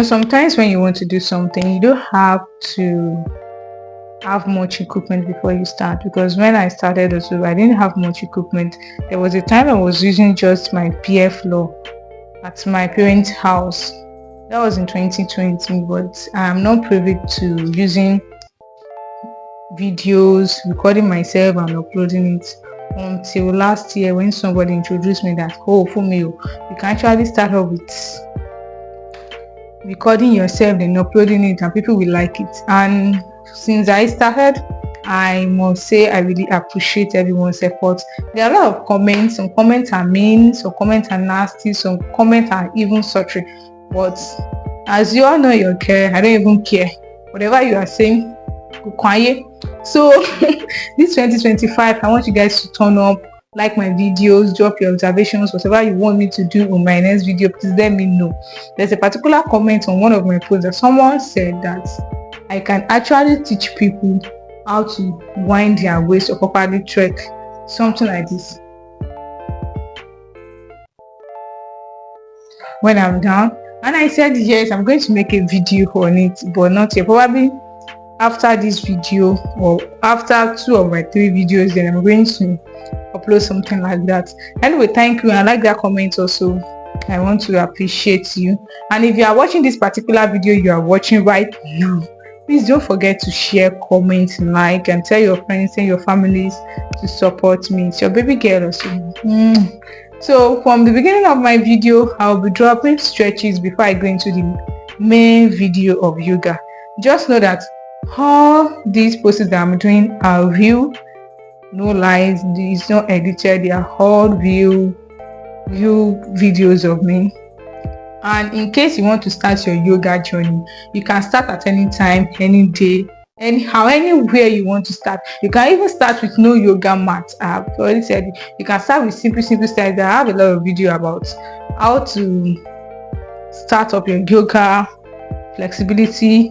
Sometimes when you want to do something, you don't have to have much equipment before you start, because when I started also, I didn't have much equipment. There was a time I was using just my PF floor at my parents' house. That was in 2020, but I'm not privy to using videos, recording myself and uploading it until last year, when somebody introduced me that, oh, for me, you can actually start off with recording yourself and uploading it, and people will like it. And since I started, I must say I really appreciate everyone's effort. There are a lot of comments. Some comments are mean, some comments are nasty, some comments are even sultry. But as you all know, you care. I don't even care. Whatever you are saying, go quiet. So this 2025, I want you guys to turn up, like my videos, drop your observations, whatever you want me to do on my next video, please let me know. There's a particular comment on one of my posts that someone said that I can actually teach people how to wind their waist or properly trek, something like this, when I'm down. And I said yes, I'm going to make a video on it, but not yet. Probably after this video, or after 2 of my 3 videos, then I'm going to upload something like that. Anyway, thank you. I like that comment also. I want to appreciate you. And if you are watching this particular video you are watching right now, please don't forget to share, comment, like, and tell your friends and your families to support me. It's your baby girl also. So from the beginning of my video, I'll be dropping stretches before I go into the main video of yoga. Just know that all these poses that I'm doing are real, no lies, it's not edited, they are all real videos of me. And in case you want to start your yoga journey, you can start at any time, any day, anyhow, anywhere you want to start. You can even start with no yoga mat. I've already said it. You can start with simple styles. I have a lot of video about how to start up your yoga, flexibility,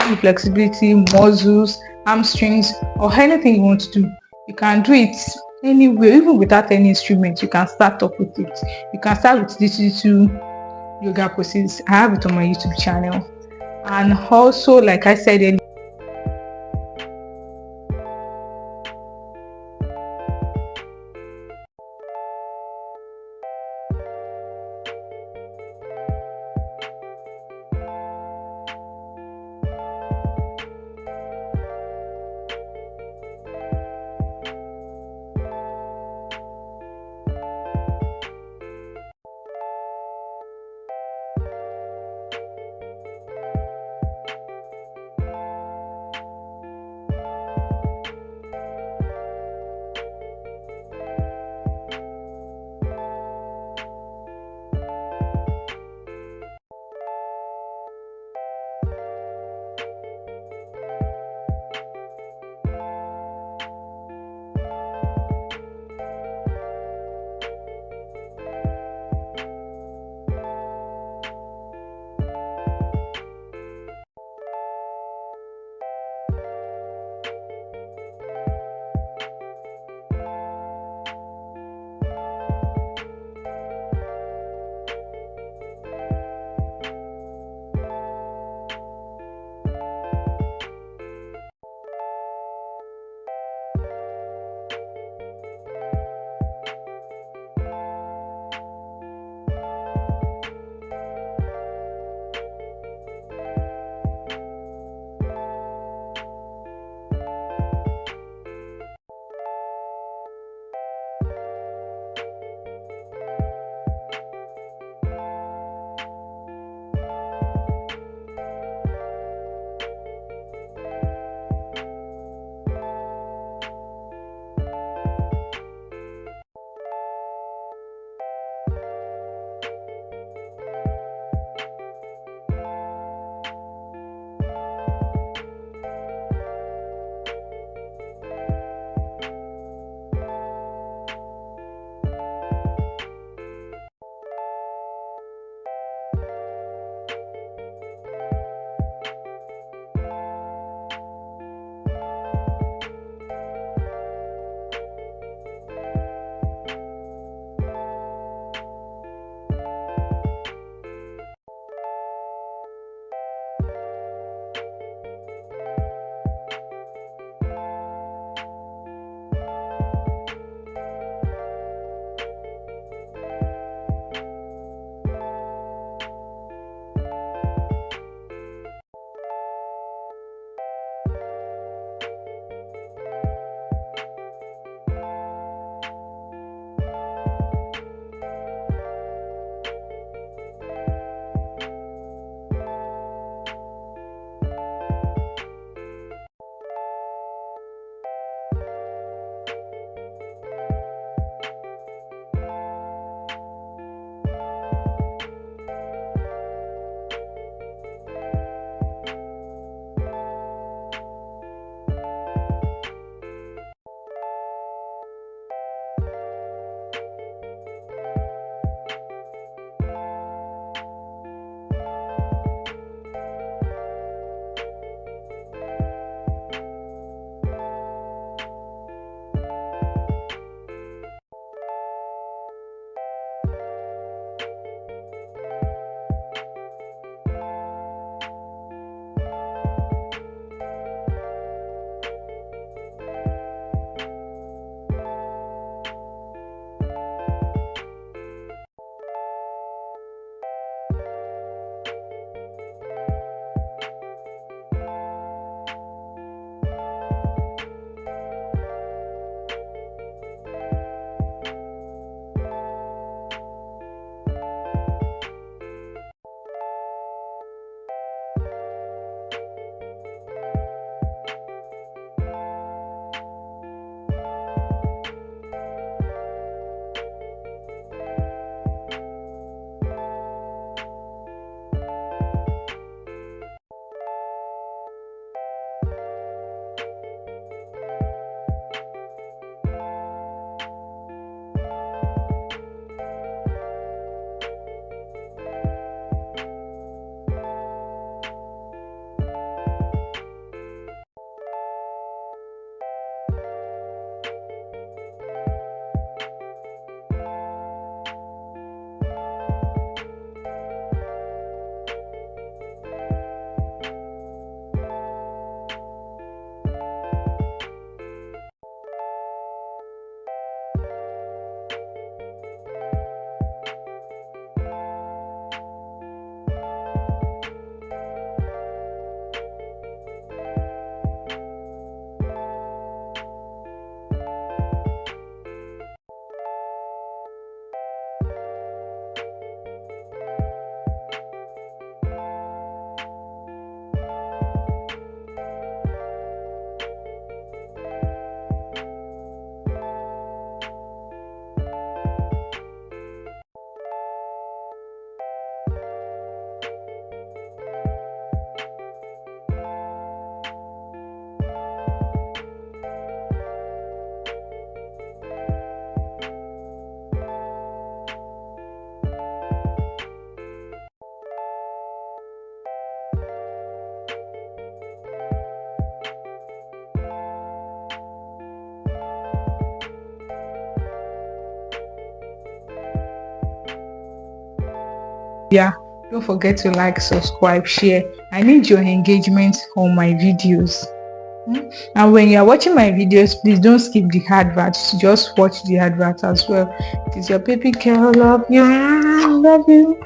muscles, hamstrings, or anything you want to do. You can do it anywhere, even without any instrument. You can start up with it. You can start with this little yoga poses. I have it on my YouTube channel. And also, like I said earlier, Yeah, don't forget to like, subscribe, share. I need your engagement on my videos. And when you are watching my videos, please don't skip the adverts. Just watch the advert as well. It is your baby girl. Love you. Love you.